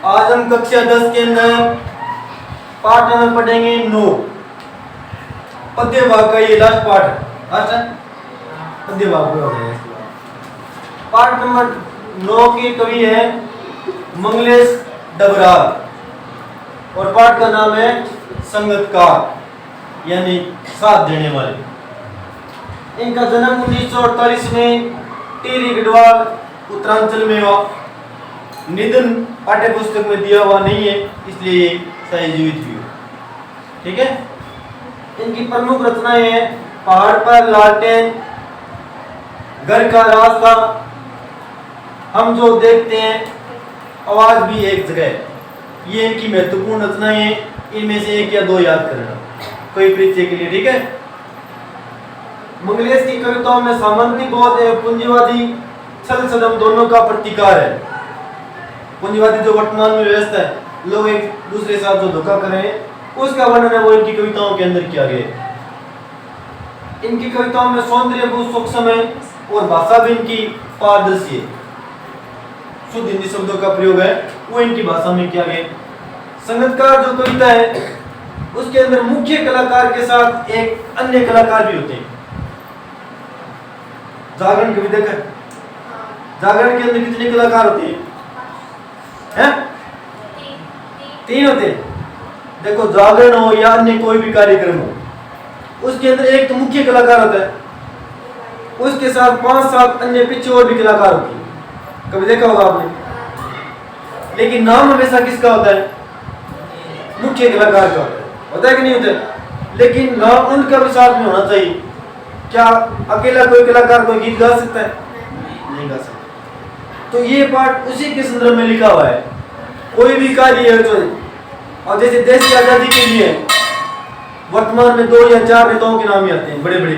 आज हम कक्षा 10 के अंदर पाठ नंबर पढ़ेंगे 9 पद्य भाग का। ये लास्ट पाठ है पद्य भाग पूरा हो जाएगा। पाठ नंबर 9 के कवि है मंगलेश डबराल और पाठ का नाम है संगतकार यानी साथ देने वाले। इनका जन्म 1948 में टिहरी गढ़वाल उत्तरांचल में हुआ। निधन पाठ्य पुस्तक में दिया हुआ नहीं है, इसलिए ये शायद जीवित हुई। ठीक है। इनकी प्रमुख रचनाएं हैं पहाड़ पर लालटेन, घर का रास्ता, हम जो देखते हैं, आवाज भी एक जगह। ये इनकी महत्वपूर्ण रचनाएं हैं। इनमें से एक या दो याद करना कोई परिचय के लिए। ठीक है। मंगलेश की कविताओं में सामंती बोध एवं पूंजीवादी छल छदम दोनों का प्रतिकार है। पूंजीवादी जो वर्तमान में व्यवस्था है, लोग एक दूसरे के साथ जो धोखा कर रहे हैं, उसका वर्णन है वो इनकी कविताओं के अंदर किया गया है। इनकी कविताओं में सौंदर्य बहुत सूक्ष्म है और भाषा भी इनकी पारदर्शी है। शुद्ध हिंदी शब्दों का प्रयोग है वो इनकी भाषा में किया गया। संगतकार जो कविता है उसके अंदर मुख्य कलाकार के साथ एक अन्य कलाकार भी होते हैं। जागरण कवि देखा, जागरण के अंदर कितने कलाकार होते हैं? तीन होते हैं। देखो, जागरण हो या अन्य कोई भी कार्यक्रम हो, उसके अंदर एक तो मुख्य कलाकार होता है, उसके साथ 5-7 अन्य पीछे और भी कलाकार होते हैं। कभी देखा होगा आपने। लेकिन नाम हमेशा किसका होता है? मुख्य कलाकार का होता है कि नहीं होता है? लेकिन नाम उनका भी साथ में होना चाहिए। क्या अकेला कोई कलाकार कोई गीत गा सकता है? नहीं गा सकता। तो ये पाठ उसी के संदर्भ में लिखा हुआ है। कोई भी कार्य है तो, और जैसे देश की आजादी के लिए वर्तमान में 2 या 4 नेताओं के नाम ही आते हैं बड़े बड़े,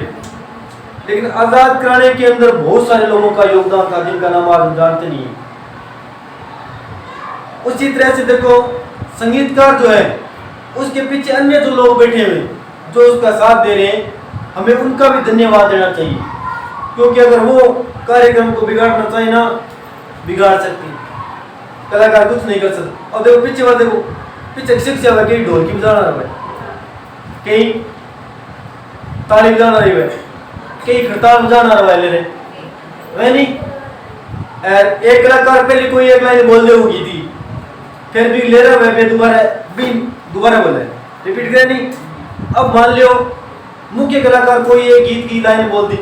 लेकिन आजाद कराने के अंदर बहुत सारे लोगों का योगदान था जिनका नाम आज हम जानते नहीं है। उसी तरह से देखो, संगीतकार जो है उसके पीछे अन्य जो लोग बैठे हुए जो उसका साथ दे रहे हैं, हमें उनका भी धन्यवाद देना चाहिए। क्योंकि अगर वो कार्यक्रम को बिगाड़ना चाहे ना, बिगाड़ सकते, कलाकार कुछ नहीं कर सकते। अब देखो पीछे वाले, देखो पीछे शिक्षा हुआ, कहीं ढोल की बजाना रहा है, कहीं ताली बजाना रही है, कहीं खड़ताल बजाना रहा है, वह नहीं। एक कलाकार पहले कोई एक लाइन बोल दे होगी थी, फिर भी ले रहा है, दोबारा बोला है, रिपीट करे नहीं। अब मान लो मुख्य कलाकार कोई एक गीत की लाइन बोल दी,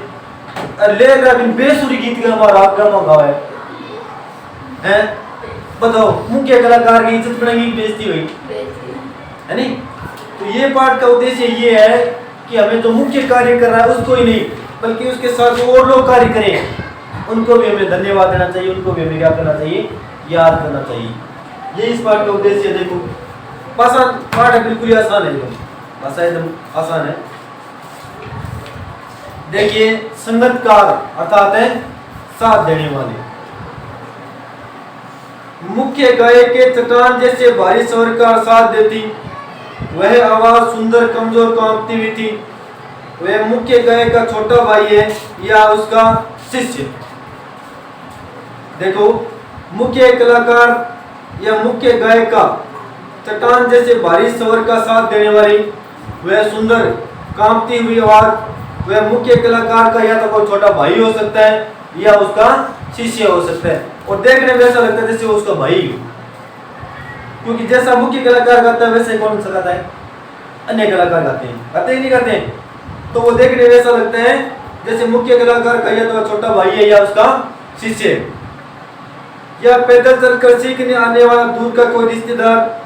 ले रहा बेसुरी गीत का हमारा गावा है, बताओ मुख्य कलाकार की इज्जत बढ़ेगी, बेइज्जती हुई है नहीं। तो ये पाठ का उद्देश्य ये है कि हमें जो मुख्य कार्य कर रहा है उसको ही नहीं, बल्कि उसके साथ और लोग कार्य करें, उनको भी हमें धन्यवाद देना चाहिए, उनको भी हमें क्या करना चाहिए? याद करना चाहिए। ये इस पाठ का उद्देश्य। देखो पाठ है, बिल्कुल आसान है, भाषा एकदम आसान है। देखिए, संगतकार अर्थात है साथ देने वाले। मुख्य गाय के चट्टान जैसे भारी स्वर का साथ देती, वह आवाज सुंदर कमजोर कांपती हुई थी। वह मुख्य गाय का छोटा भाई है या उसका शिष्य। देखो, मुख्य कलाकार या मुख्य गायक का चट्टान जैसे भारी स्वर का साथ देने वाली, वह सुंदर कांपती हुई आवाज, वह मुख्य कलाकार का या तो कोई छोटा भाई हो सकता है या उसका शिष्य हो सकता है। और देखने में ऐसा लगता है जैसे वो उसका भाई हो, क्योंकि जैसा मुख्य कलाकार गाता है वैसे कौन सा गाता है? अन्य कलाकार गाते हैं, गाते ही नहीं गाते हैं। तो वो देखने में ऐसा लगता है जैसे मुख्य कलाकार का या तो छोटा भाई है या उसका शिष्य है। या पैदल चलकर सीखने आने वाला दूर का कोई रिश्तेदार,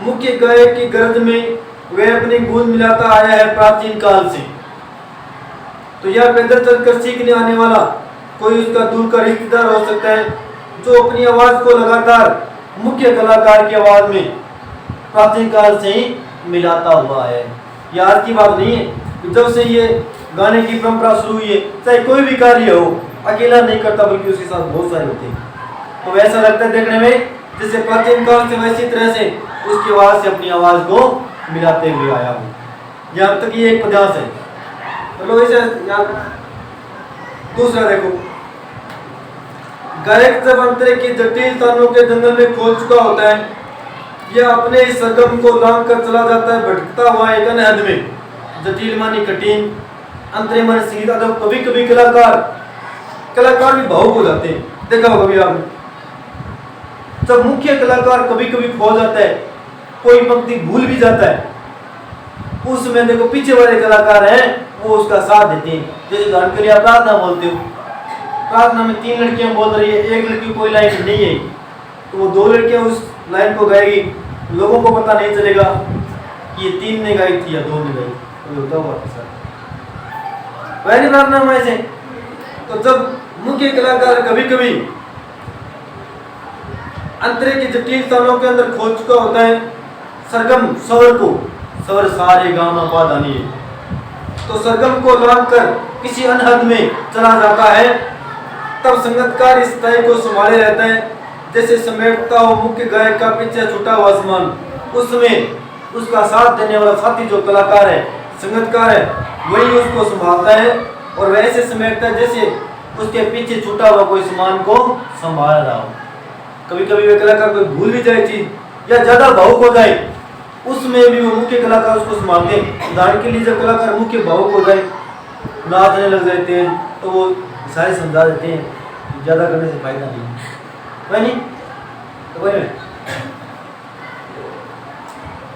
मुख्य गायक की गरज में वह अपनी गूंज मिलाता आया है प्राचीन काल से। तो यह पैदल चलकर सीखने आने वाला कोई उसका दूर का रिश्तेदार हो सकता है जो अपनी आवाज को लगातार मुख्य कलाकार की आवाज में प्राचीन काल से ही मिलाता हुआ है। यह आज की बात नहीं है। जब से ये गाने की परंपरा शुरू हुई है, चाहे कोई भी कार्य हो, अकेला नहीं करता बल्कि उसके साथ बहुत सारे होते हैं। तो ऐसा लगता है देखने में जैसे प्राचीन काल से वैसी तरह से उसकी आवाज से अपनी आवाज को मिलाते हुए आया हूँ। यहाँ तक ये एक पद्यांश है। तो इसे दूसरा देखो, गायक जब अंतरे की जटिल तानों के जंगल में खोल चुका होता है, यह अपने इस सरगम को लांग कर चला जाता है भटकता हुआ एक अनहद में। जटिल मानी कठिन, अंतरे मानी संगीत। अगर कभी कभी कलाकार भी भावुक हो जाते हैं, देखा होगा कभी आपने। जब मुख्य कलाकार कभी कभी खो जाता है, कोई पंक्ति भूल भी जाता है, उसमें देखो पीछे वाले कलाकार हैं वो उसका साथ देते हैं। जैसे उदाहरण के लिए आप प्रार्थना बोलते हो, प्रार्थना में 3 लड़कियां बोल रही है, एक लड़की कोई लाइन नहीं है, तो वो 2 लड़कियां उस लाइन को गाएगी, लोगों को पता नहीं चलेगा कि ये 3 ने गाई थी या 2 ने गाई। तो होता हुआ आपके साथ वही प्रार्थना में ऐसे। तो जब मुख्य कलाकार कभी कभी अंतरे की जटिल तानों के अंदर खो चुका होता है सरगम स्वर को, स्वर सारे गामा पा धानी है, तो सरगम को लांग कर किसी अनहद में चला जाता है, तब संगीतकार इस तय को संभाले रहता है। जैसे समेटता हो मुख्य गायक का पीछे छूटा हुआ आसमान, उसमें उसका साथ देने वाला साथी जो कलाकार है, संगीतकार है, वही उसको संभालता है और वैसे समेटता है जैसे उसके पीछे छूटा हुआ कोई सामान को संभाल रहा हो। कभी कभी वे कलाकार कोई भूल भी जाए चीज या ज्यादा भावुक हो जाए, उसमें भी वो मुख्य कलाकार उसको संभालते हैं। उदाहरण के लिए जब कलाकार मुख्य भावुक हो जाए, नाचने लग जाते हैं, तो वो सारे समझा देते हैं ज्यादा करने से फायदा नहीं है नहीं? तो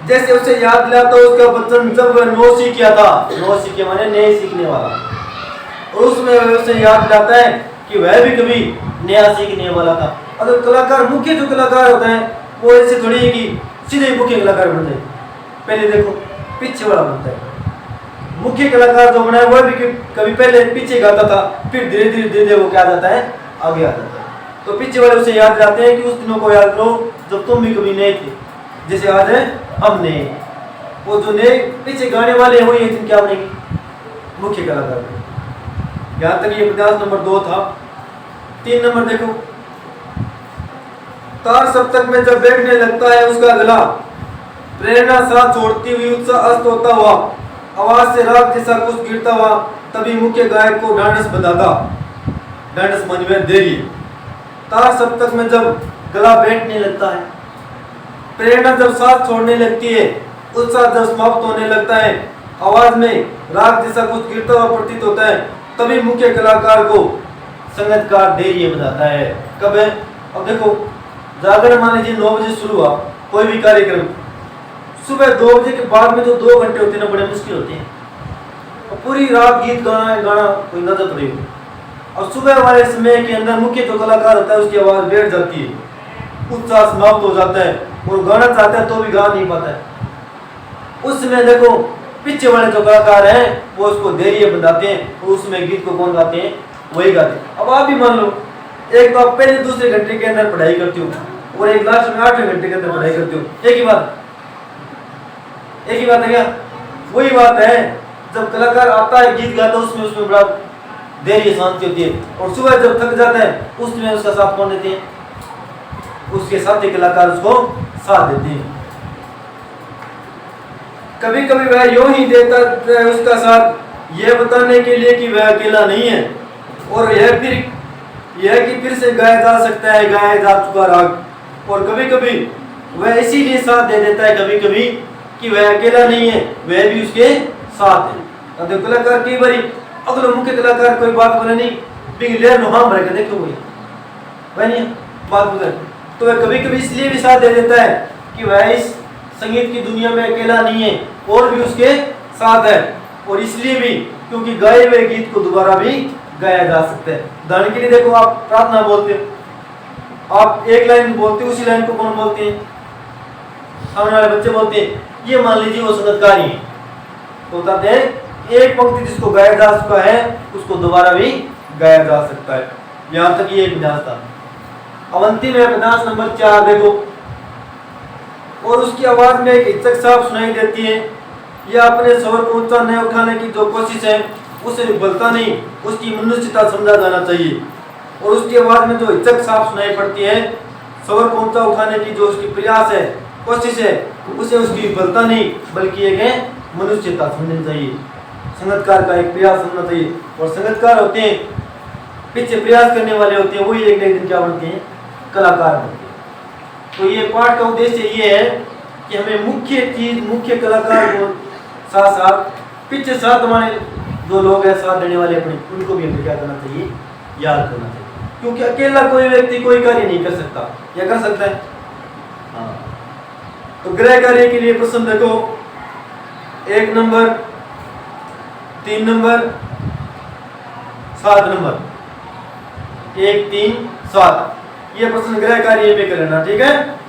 जैसे उसे याद दिला तो उसका बचपन जब वह 9 सीख किया था, 9 सीखे माने नए सीखने वाला, और उसमें उसे याद दिलाता है कि वह भी कभी नया सीखने वाला था। अगर कलाकार मुख्य जो कलाकार होता है वो ऐसे थोड़ी है कि सीधे मुख्य कलाकार बन जाए, पहले देखो पीछे वाला बनता है। मुख्य कलाकार जो बना है वह भी कभी पहले पीछे गाता था, फिर धीरे धीरे वो क्या जाता है, आगे आ जाता है। तो पीछे वाले उसे याद दिलाते हैं कि उस दिनों को याद करो जब तुम भी कभी नए थे, जैसे आज है हम नए। वो जो नए पीछे गाने वाले हैं वही क्या बनेंगे, मुख्य कलाकार। यहाँ तक ये 50 नंबर 2 था। 3 नंबर देखो, तार सप्तक में जब बैठने लगता है उसका गला, प्रेरणा साथ छोड़ती हुई उत्साह अस्त होता हुआ, आवाज से राग जैसा कुछ गिरता हुआ, तभी मुख्य गायक को ढांढस बताता। ढांढस मन में देरी। तार सप्तक में जब गला बैठने लगता है, प्रेरणा जब साथ छोड़ने लगती है, उत्साह जब समाप्त होने लगता है, आवाज में राग जैसा कुछ गिरता हुआ प्रतीत होता है, तभी मुख्य कलाकार को संगीतकार देरी बताता है। कब है? अब देखो जागरण मान लीजिए 9 बजे शुरू हुआ कोई भी कार्यक्रम, सुबह 2 बजे के बाद में जो 2 घंटे होते हैं ना बड़े मुश्किल होते हैं, और पूरी रात गीत गाना कोई नजर पड़े हो, और सुबह वाले समय के अंदर मुख्य जो कलाकार होता है उसकी आवाज बैठ जाती है, उत्साह समाप्त हो जाता है और गाना चाहता है तो भी गा नहीं पाता है। उस समय देखो पीछे वाले जो कलाकार हैं वो उसको देरी बताते हैं, और उसमें गीत को कौन गाते हैं, वही गाते हैं। अब आप भी मान लो एक तो आप पहले दूसरे घंटे के अंदर पढ़ाई करते हो और एक लास्ट में 8वें घंटे के अंदर पढ़ाई करते हो, एक ही बात है क्या? वही बात है, जब कलाकार आता है गीत गाता है उसमें बड़ा देरी शांति होती है, और सुबह जब थक जाता है उसमें उसका साथ कौन देते हैं, उसके साथी कलाकार उसको साथ देते हैं। कभी कभी वह यूं ही देता है उसका साथ यह बताने के लिए कि वह अकेला नहीं है, और यह कि फिर से गाया जा सकता है गाया जा चुका राग। और कभी कभी वह इसीलिए साथ दे देता है कभी कभी कि वह अकेला नहीं है, वह भी उसके साथ है। अब कलाकार कई बार अगले मुख्य कलाकार कोई बात बोले नहीं बिगलेर नुहाम रहेगा, देखो वही नहीं बात बोले, तो वह कभी कभी इसलिए भी साथ दे देता है कि वह इस संगीत की दुनिया में अकेला नहीं है और भी उसके साथ है, और इसलिए भी क्योंकि गाए हुए गीत को दोबारा भी गाया जा सकता है। उदाहरण के लिए देखो आप प्रार्थना बोलते हो, आप एक लाइन बोलते हो, उसी लाइन को कौन बोलते हैं, सामने वाले बच्चे बोलते हैं, ये मान लीजिए वो संगीतकार ही है, तो बताते हैं एक पंक्ति जिसको गाया जा चुका है उसको दोबारा भी गाया जा सकता है। यहाँ तक ये एक विन्यास था। अवंती में 50 नंबर 4 देखो, और उसकी आवाज में एक हिचक साफ सुनाई देती है, यह अपने स्वर को ऊंचा नहीं उठाने की जो कोशिश है उसे विफलता नहीं, उसकी मनुष्यता समझा जाना चाहिए। और उसकी आवाज में जो हिचक साफ सुनाई पड़ती है, स्वर को ऊंचा उठाने की जो उसकी प्रयास है, कोशिश है, उसे उसकी विफलता नहीं बल्कि एक मनुष्यता समझनी चाहिए। संगीतकार का एक प्रयास होना चाहिए, और संगीतकार होते हैं पीछे प्रयास करने वाले होते हैं, वही एक ना एक दिन क्या बनते हैं, कलाकार बनते हैं। तो ये पाठ का उद्देश्य ये है कि हमें मुख्य चीज, मुख्य कलाकार को साथ साथ पीछे साथ हमारे जो लोग हैं साथ देने वाले अपने, उनको भी हमें क्या करना चाहिए, याद करना चाहिए। क्योंकि अकेला कोई व्यक्ति कोई कार्य नहीं कर सकता, या कर सकता है? हाँ। तो गृह कार्य के लिए प्रश्न देखो, 1 नंबर, 3 नंबर, 7 नंबर, 1, 3, 7, ये प्रश्न गृह कार्य में कर लेना, ठीक है।